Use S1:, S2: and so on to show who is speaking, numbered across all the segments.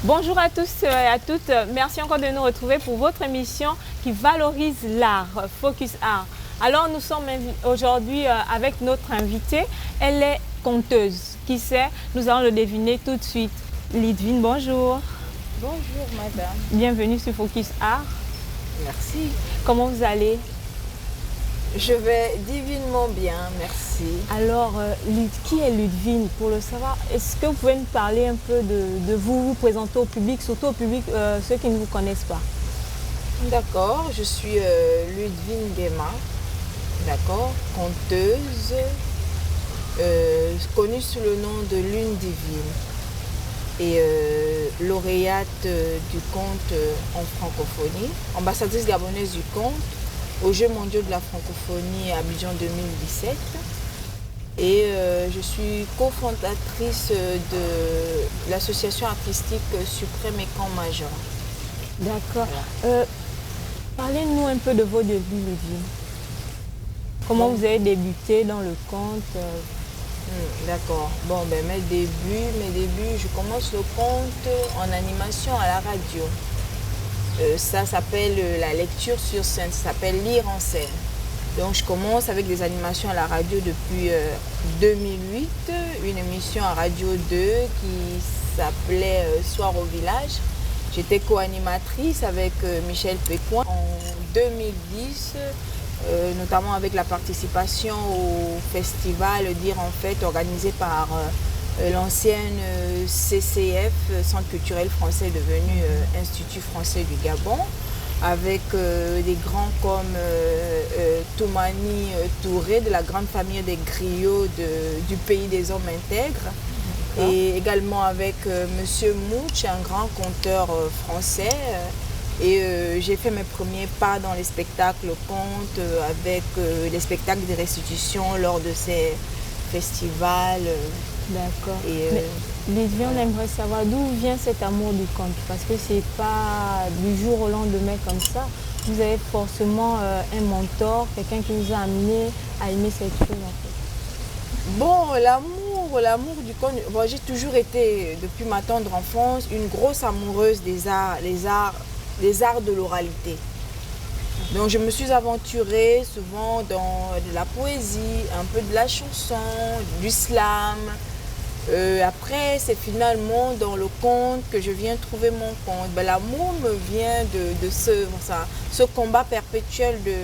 S1: Bonjour à tous et à toutes. Merci encore de nous retrouver pour votre émission qui valorise l'art, Focus Art. Alors nous sommes aujourd'hui avec notre invitée. Elle est conteuse. Qui sait? Nous allons le deviner tout de suite. Lidvine, bonjour.
S2: Bonjour madame.
S1: Bienvenue sur Focus Art.
S2: Merci.
S1: Comment vous allez?
S2: Je vais divinement bien, merci.
S1: Alors, qui est Lidvine? Pour le savoir, est-ce que vous pouvez nous parler un peu de vous, vous présenter au public, surtout au public, ceux qui ne vous connaissent pas?
S2: D'accord, je suis Lidvine Guéma, d'accord, conteuse, connue sous le nom de Lune Divine et lauréate du conte en francophonie, ambassadrice gabonaise du conte aux Jeux mondiaux de la francophonie à Abidjan 2017 et je suis cofondatrice de l'association artistique Suprême Écran Major.
S1: D'accord. Voilà. Parlez-nous un peu de vos débuts, Lidvine. Comment vous avez débuté dans le conte?
S2: D'accord. Bon, ben mes débuts, je commence le conte en animation à la radio. Ça s'appelle la lecture sur scène, ça s'appelle lire en scène. Donc je commence avec des animations à la radio depuis 2008, une émission à Radio 2 qui s'appelait Soir au village. J'étais co-animatrice avec Michel Pécoin en 2010, notamment avec la participation au festival Dire en Fête organisé par l'ancienne CCF, Centre culturel français devenu Institut français du Gabon, avec des grands comme Toumani Touré de la grande famille des griots du pays des hommes intègres, et également avec Monsieur Mouch, un grand conteur français. Et j'ai fait mes premiers pas dans les spectacles contes avec les spectacles de restitution lors de ces festivals.
S1: D'accord. Lidvine, on aimerait savoir d'où vient cet amour du conte, parce que c'est pas du jour au lendemain comme ça. Vous avez forcément un mentor, quelqu'un qui vous a amené à aimer cette chose en fait.
S2: Bon, l'amour du conte, bon, j'ai toujours été, depuis ma tendre enfance, une grosse amoureuse des arts de l'oralité. Donc je me suis aventurée souvent dans de la poésie, un peu de la chanson, du slam. Après, c'est finalement dans le conte que je viens trouver mon compte. Ben, l'amour me vient de ce combat perpétuel de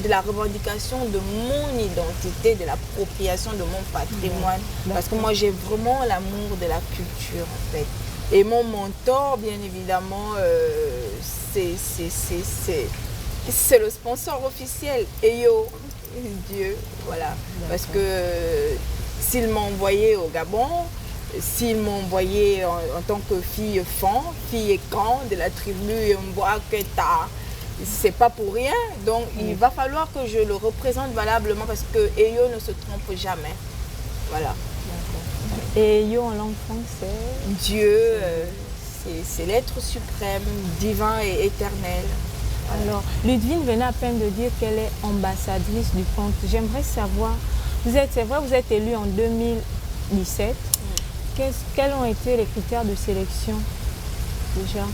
S2: la revendication de mon identité, de l'appropriation de mon patrimoine. Parce que moi, j'ai vraiment l'amour de la culture, en fait. Et mon mentor, bien évidemment, c'est le sponsor officiel, Eyo, Dieu, voilà. Parce que s'il m'a envoyé au Gabon, s'il m'a envoyé en tant que fille écran de la tribu Mbouaketa, c'est pas pour rien. Donc il va falloir que je le représente valablement parce que Eyo ne se trompe jamais. Voilà.
S1: Et Eyo en langue française?
S2: Dieu, c'est l'être suprême, divin et éternel.
S1: Alors, Lidvine venait à peine de dire qu'elle est ambassadrice du conte. J'aimerais savoir, c'est vrai, vous êtes élue en 2017. Quels ont été les critères de sélection déjà?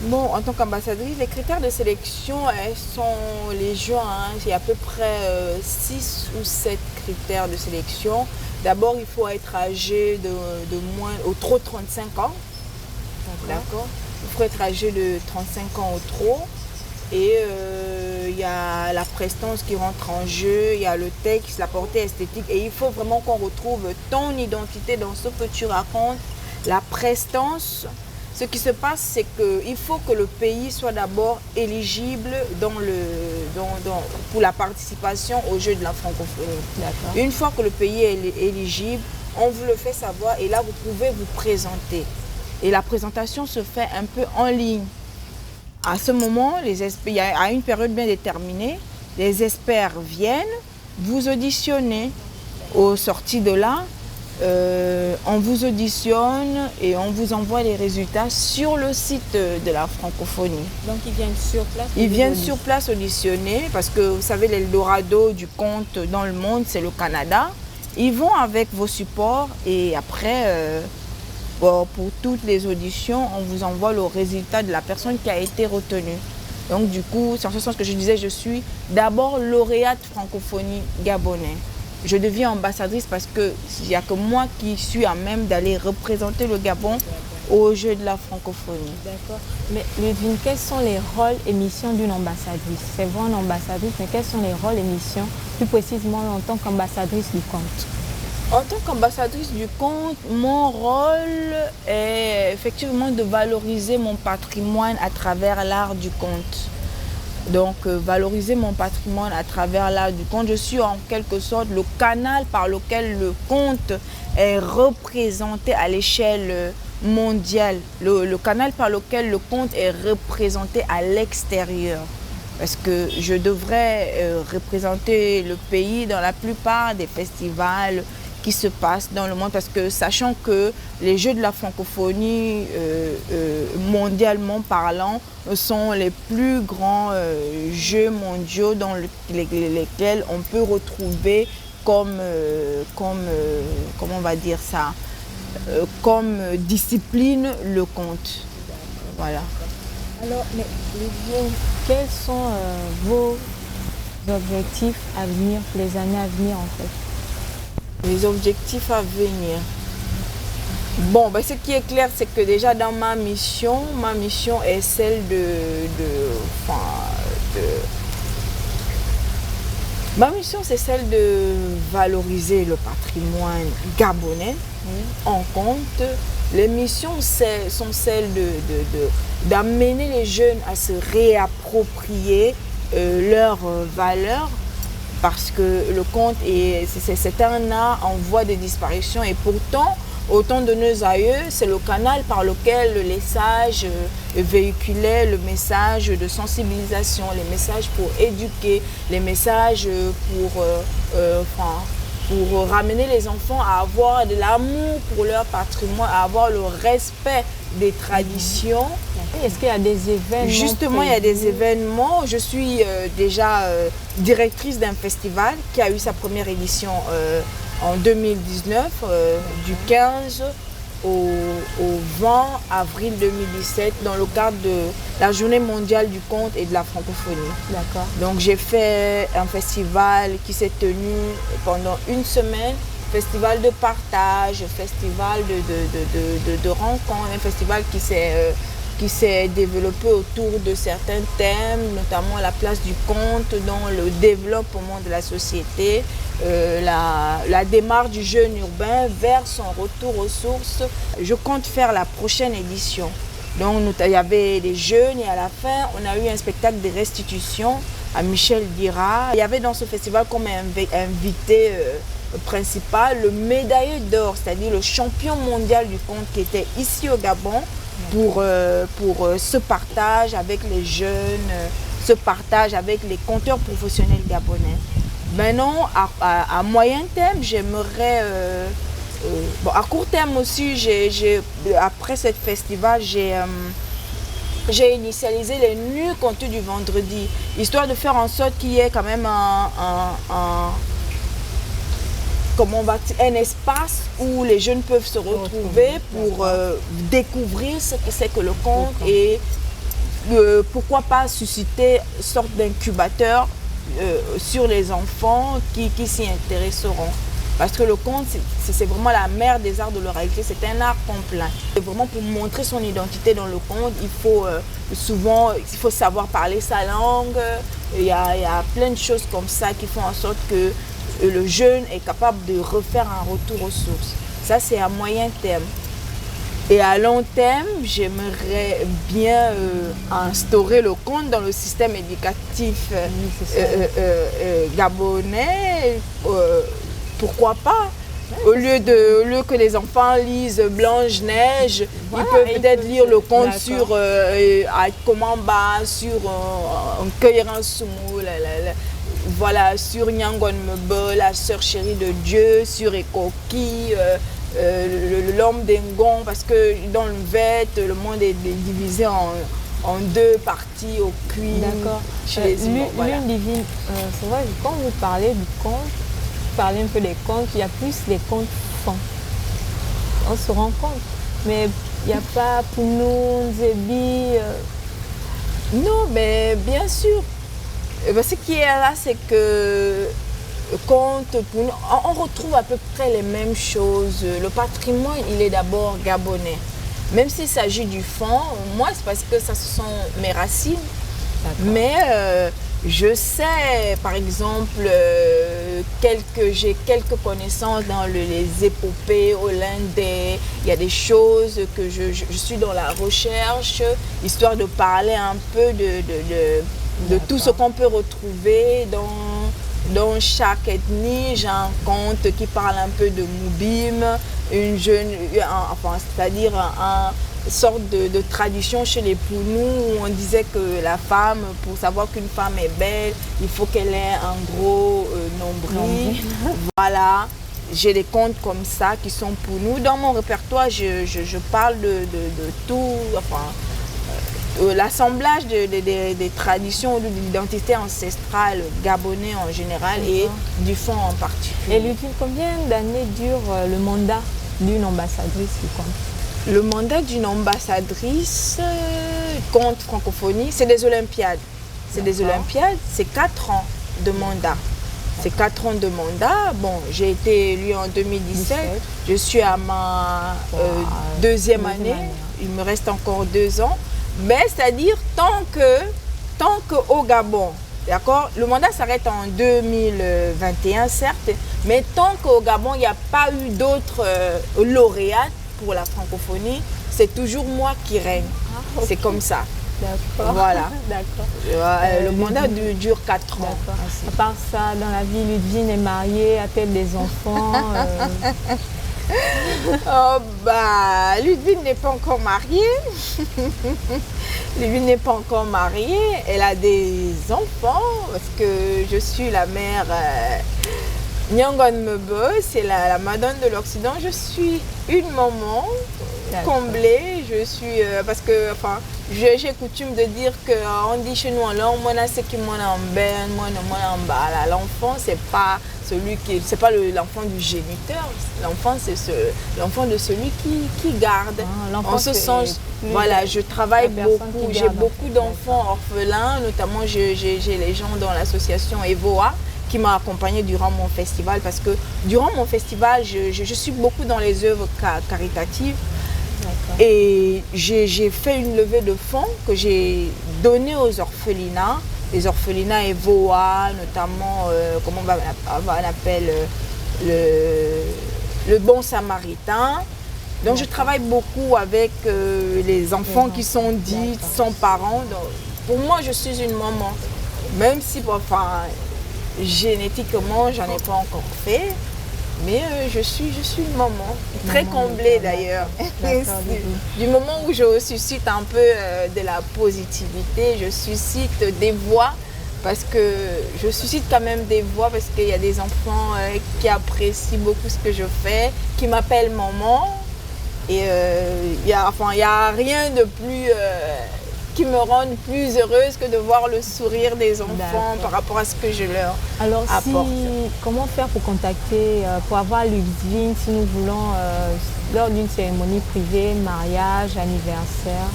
S2: Bon, en tant qu'ambassadrice, les critères de sélection sont légion. Il y a à peu près 6 ou 7 critères de sélection. D'abord, il faut être âgé de moins, au trop 35 ans. D'accord. Il faut être âgé de 35 ans au trop. Et il y a la prestance qui rentre en jeu, il y a le texte, la portée esthétique. Et il faut vraiment qu'on retrouve ton identité dans ce que tu racontes. La prestance, ce qui se passe, c'est qu'il faut que le pays soit d'abord éligible pour la participation aux Jeux de la francophonie. Une fois que le pays est éligible, on vous le fait savoir et là, vous pouvez vous présenter. Et la présentation se fait un peu en ligne. À ce moment, à une période bien déterminée, les experts viennent, vous auditionnez. Au sorti de là, on vous auditionne et on vous envoie les résultats sur le site de la francophonie.
S1: Donc ils viennent sur place?
S2: Ils viennent sur place auditionner parce que vous savez, l'Eldorado du conte dans le monde, c'est le Canada. Ils vont avec vos supports et après, pour toutes les auditions, on vous envoie le résultat de la personne qui a été retenue. Donc du coup, c'est en ce sens que je disais, je suis d'abord lauréate francophonie gabonais. Je deviens ambassadrice parce qu'il n'y a que moi qui suis à même d'aller représenter le Gabon au jeu de la francophonie.
S1: D'accord. Mais Ludivine, quels sont les rôles et missions d'une ambassadrice? C'est vrai une ambassadrice, mais quels sont les rôles et missions, plus précisément en tant qu'ambassadrice du conte?
S2: En tant qu'ambassadrice du conte, mon rôle est effectivement de valoriser mon patrimoine à travers l'art du conte. Donc, valoriser mon patrimoine à travers l'art du conte. Je suis en quelque sorte le canal par lequel le conte est représenté à l'échelle mondiale. Le canal par lequel le conte est représenté à l'extérieur. Parce que je devrais représenter le pays dans la plupart des festivals qui se passent dans le monde. Parce que sachant que les Jeux de la francophonie, mondialement parlant, sont les plus grands jeux mondiaux dans lesquels on peut retrouver comme on va dire ça, comme discipline le conte. Voilà.
S1: Alors, mais Ludivine, quels sont vos objectifs à venir, pour les années à venir en fait?
S2: Les objectifs à venir. Bon, ben, ce qui est clair, c'est que déjà dans ma mission est celle ma mission, c'est celle de valoriser le patrimoine gabonais en conte. Les missions sont celles d'amener les jeunes à se réapproprier leurs valeurs, parce que le conte, c'est un art en voie de disparition, et pourtant, au temps de nos aïeux, c'est le canal par lequel les sages véhiculaient le message de sensibilisation, les messages pour éduquer, les messages pour ramener les enfants à avoir de l'amour pour leur patrimoine, à avoir le respect des traditions.
S1: Est-ce qu'il y a des événements?
S2: Justement, il y a des événements. Je suis déjà directrice d'un festival qui a eu sa première édition en 2019, du 15 au 20 avril 2017, dans le cadre de la Journée mondiale du conte et de la francophonie.
S1: D'accord.
S2: Donc j'ai fait un festival qui s'est tenu pendant une semaine, festival de partage, festival de rencontres, un festival qui s'est développé autour de certains thèmes, notamment la place du conte dans le développement de la société, la démarche du jeune urbain vers son retour aux sources. Je compte faire la prochaine édition. Donc il y avait des jeunes et à la fin, on a eu un spectacle de restitution à Michel Dira. Il y avait dans ce festival comme invité principal le médaillé d'or, c'est-à-dire le champion mondial du conte qui était ici au Gabon, pour ce partage avec les jeunes, ce partage avec les conteurs professionnels gabonais. Maintenant, à moyen terme, j'aimerais, à court terme aussi, après ce festival, j'ai initialisé les nuits contes du vendredi, histoire de faire en sorte qu'il y ait quand même un espace où les jeunes peuvent se retrouver pour découvrir ce que c'est que le conte et pourquoi pas susciter une sorte d'incubateur sur les enfants qui s'y intéresseront. Parce que le conte, c'est vraiment la mère des arts de l'oralité, c'est un art complet. Et vraiment pour montrer son identité dans le conte, il faut savoir parler sa langue, il y a plein de choses comme ça qui font en sorte que le jeune est capable de refaire un retour aux sources. Ça, c'est à moyen terme. Et à long terme, j'aimerais bien instaurer le conte dans le système éducatif gabonais. Pourquoi pas? Au lieu que les enfants lisent Blanche-Neige, voilà, ils peuvent peut-être lire le conte sur Komamba, sur Cueillerant Soumou, voilà, sur Nyangon Mebe, la sœur chérie de Dieu, sur Ekoki, l'homme d'Engon, parce que dans le VET, le monde est divisé en deux parties au cuir.
S1: D'accord.
S2: Voilà.
S1: Ludivine, c'est vrai, quand vous parlez du conte, vous parlez un peu des contes, il y a plus des contes fans. On se rend compte. Mais il n'y a pas Pounou, Zébi.
S2: Non, mais bien sûr. Ce qui est là, c'est que quand on retrouve à peu près les mêmes choses. Le patrimoine, il est d'abord gabonais. Même s'il s'agit du fond, moi, c'est parce que ça, ce sont mes racines. Mais je sais, par exemple, j'ai quelques connaissances dans les épopées hollandais. Il y a des choses que je suis dans la recherche, histoire de parler un peu de tout ce qu'on peut retrouver dans chaque ethnie. J'ai un conte qui parle un peu de Moubim, c'est-à-dire une sorte de tradition chez les Pounous où on disait que la femme, pour savoir qu'une femme est belle, il faut qu'elle ait un gros nombril. Voilà, j'ai des contes comme ça qui sont Pounous. Dans mon répertoire, je parle de tout, l'assemblage des traditions, de l'identité ancestrale gabonais en général et du fond en particulier.
S1: Et Ludivine, combien d'années dure le mandat d'une ambassadrice du conte?
S2: Le mandat d'une ambassadrice contre francophonie, c'est des Olympiades. C'est des Olympiades, c'est 4 ans de mandat. C'est 4 ans de mandat. Bon, j'ai été élue en 2017. Je suis à ma deuxième année. Il me reste encore 2 ans. Mais c'est-à-dire tant que au Gabon, d'accord, le mandat s'arrête en 2021 certes, mais tant qu'au Gabon il n'y a pas eu d'autres lauréats pour la francophonie, c'est toujours moi qui règne. Okay. C'est comme ça.
S1: D'accord.
S2: Voilà.
S1: D'accord.
S2: Le mandat dure 4 ans.
S1: À part ça, dans la vie, Ludivine est mariée, a-t-elle des enfants
S2: Oh bah, Ludivine n'est pas encore mariée. Ludivine n'est pas encore mariée. Elle a des enfants parce que je suis la mère Nyangon Mebe, c'est la madone de l'Occident. Je suis une maman comblée. Je suis parce que j'ai coutume de dire que on dit chez nous en langue, moi c'est qui moi en ben, moi en bas. L'enfant c'est pas l'enfant du géniteur. L'enfant c'est l'enfant de celui qui garde. En ce sens, voilà, je travaille beaucoup. J'ai beaucoup d'enfants orphelins, notamment j'ai les gens dans l'association Evoa qui m'a accompagnée durant mon festival parce que durant mon festival, je suis beaucoup dans les œuvres caritatives. Et j'ai fait une levée de fonds que j'ai donnée aux orphelinats, les orphelinats Evoa, notamment, comment on appelle, le Bon Samaritain. Donc je travaille beaucoup avec les enfants qui sont dits sans parents. Donc, pour moi, je suis une maman, même si génétiquement, j'en ai pas encore fait. Mais je suis une maman, très comblée d'ailleurs. Du moment où je suscite un peu de la positivité, je suscite des voix, parce que je suscite quand même des voix, parce qu'il y a des enfants qui apprécient beaucoup ce que je fais, qui m'appellent maman. Et il n'y a rien de plus qui me rende plus heureuse que de voir le sourire des enfants par rapport à ce que je leur apporte.
S1: Comment faire pour contacter, pour avoir Ludivine si nous voulons, lors d'une cérémonie privée, mariage, anniversaire?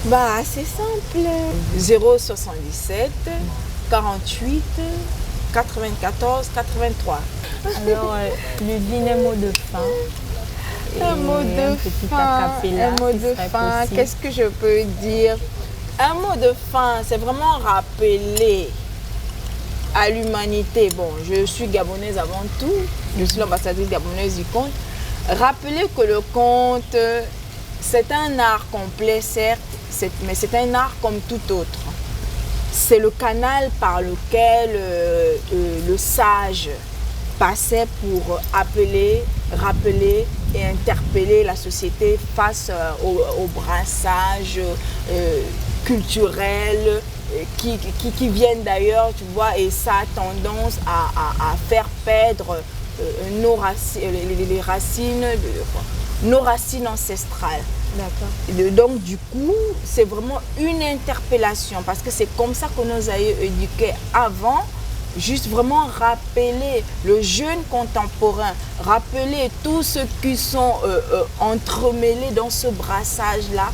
S2: Bah, c'est simple. 077 48 94 83.
S1: Alors, Ludivine, un mot de fin.
S2: Un mot de fin, qu'est-ce que je peux dire? Un mot de fin, c'est vraiment rappeler à l'humanité. Bon, je suis gabonaise avant tout, je suis l'ambassadrice gabonaise du conte. Rappeler que le conte, c'est un art complet, certes, mais c'est un art comme tout autre. C'est le canal par lequel le sage passait pour appeler, rappeler et interpeller la société face au brassage culturel qui viennent d'ailleurs, tu vois, et ça a tendance à faire perdre nos racines ancestrales.
S1: D'accord.
S2: Donc du coup, c'est vraiment une interpellation parce que c'est comme ça que nous avons éduqués avant juste vraiment rappeler le jeune contemporain, rappeler tous ceux qui sont entremêlés dans ce brassage-là,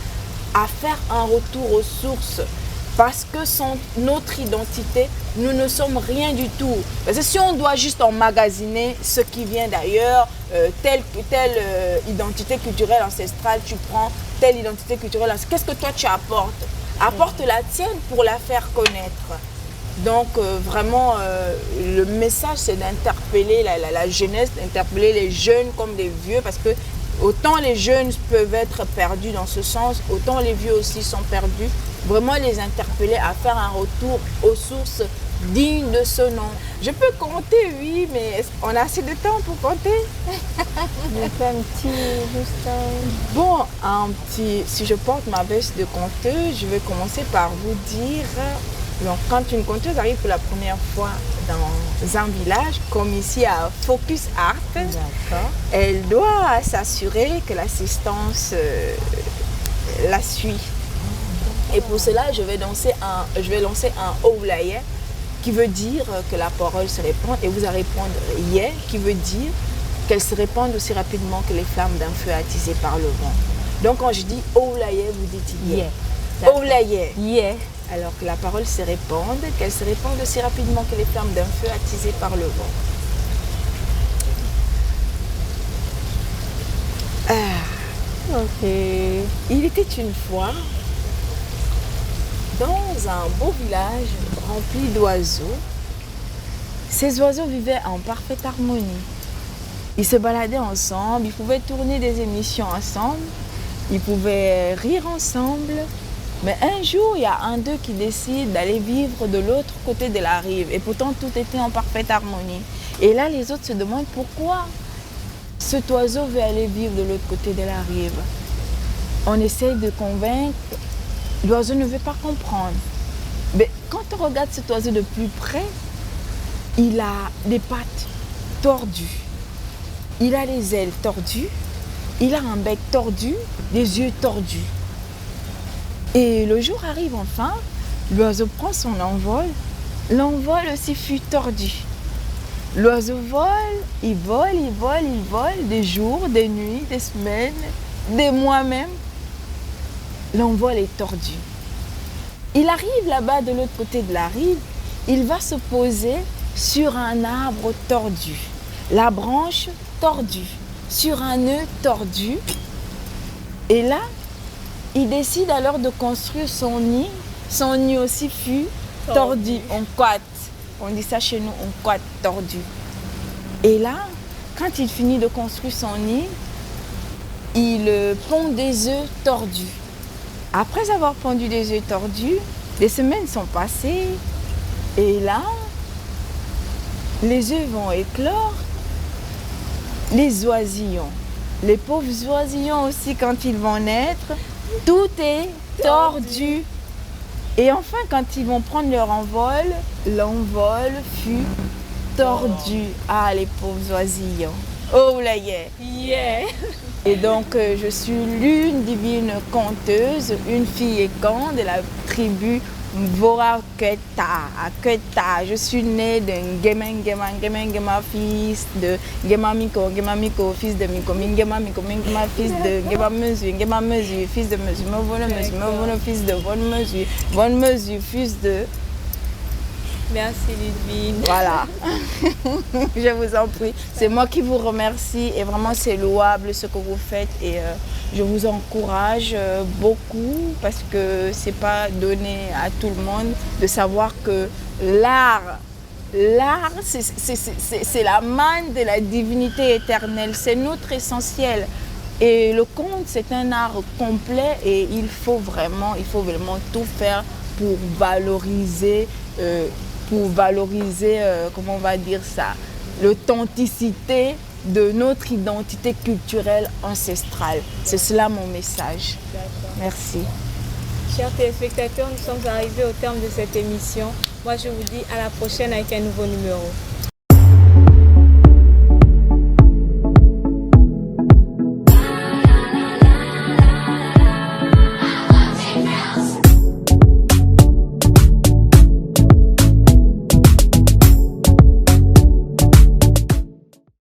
S2: à faire un retour aux sources. Parce que sans notre identité, nous ne sommes rien du tout. Parce que si on doit juste emmagasiner ce qui vient d'ailleurs, telle identité culturelle ancestrale, tu prends telle identité culturelle ancestrale, qu'est-ce que toi tu apportes? Apporte la tienne pour la faire connaître. Donc vraiment, le message c'est d'interpeller la jeunesse, d'interpeller les jeunes comme les vieux, parce que autant les jeunes peuvent être perdus dans ce sens, autant les vieux aussi sont perdus. Vraiment les interpeller à faire un retour aux sources dignes de ce nom. Je peux compter, oui, mais on a assez de temps pour compter?
S1: Je fais un petit, juste un...
S2: Bon, si je porte ma veste de conteuse, je vais commencer par vous dire, donc, quand une conteuse arrive pour la première fois dans un village, comme ici à Focus Art, elle doit s'assurer que l'assistance la suit. Et pour cela, je vais lancer un Oulaye qui veut dire que la parole se répand, et vous allez répondre Yé qui veut dire qu'elle se répande aussi rapidement que les flammes d'un feu attisé par le vent. Donc quand je dis Oulaye, vous dites Yé. Oulaye.
S1: Yé.
S2: Alors que la parole se répande, qu'elle se répande aussi rapidement que les flammes d'un feu attisé par le vent.
S1: Ok.
S2: Il était une fois dans un beau village rempli d'oiseaux. Ces oiseaux vivaient en parfaite harmonie. Ils se baladaient ensemble, ils pouvaient tourner des émissions ensemble, ils pouvaient rire ensemble. Mais un jour, il y a un d'eux qui décide d'aller vivre de l'autre côté de la rive. Et pourtant, tout était en parfaite harmonie. Et là, les autres se demandent pourquoi cet oiseau veut aller vivre de l'autre côté de la rive. On essaye de convaincre. L'oiseau ne veut pas comprendre. Mais quand on regarde cet oiseau de plus près, il a des pattes tordues. Il a les ailes tordues. Il a un bec tordu, des yeux tordus. Et le jour arrive enfin, l'oiseau prend son envol. L'envol aussi fut tordu. L'oiseau vole, il vole, il vole, il vole, des jours, des nuits, des semaines, des mois même. L'envol est tordu. Il arrive là-bas de l'autre côté de la rive, il va se poser sur un arbre tordu, la branche tordue, sur un nœud tordu. Et là, il décide alors de construire son nid. Son nid aussi fut tordu, on quate. On dit ça chez nous, on quate, tordu. Et là, quand il finit de construire son nid, il pond des œufs tordus. Après avoir pondu des œufs tordus, des semaines sont passées. Et là, les œufs vont éclore. Les oisillons, les pauvres oisillons aussi, quand ils vont naître, tout est tordu. Et enfin, quand ils vont prendre leur envol, l'envol fut tordu. Ah, les pauvres oisillons. Oh là,
S1: Yeah.
S2: Et donc, je suis l'une divine conteuse, une fille écan de la tribu Mvora Keta. Je suis née d'un Ngema, fils de Ngema Miko, fils de Miko, Ngema fils de Ngema Mesure, fils de Mesure, Movono, fils de Von Mesure, fils de...
S1: Merci Ludivine.
S2: Voilà. Je vous en prie. C'est moi qui vous remercie et vraiment c'est louable ce que vous faites et je vous encourage beaucoup parce que c'est pas donné à tout le monde de savoir que l'art, c'est la manne de la divinité éternelle, c'est notre essentiel. Et le conte, c'est un art complet et il faut vraiment tout faire pour valoriser comment on va dire ça, l'authenticité de notre identité culturelle ancestrale. C'est cela mon message. Merci.
S1: Chers téléspectateurs, nous sommes arrivés au terme de cette émission. Moi, je vous dis à la prochaine avec un nouveau numéro.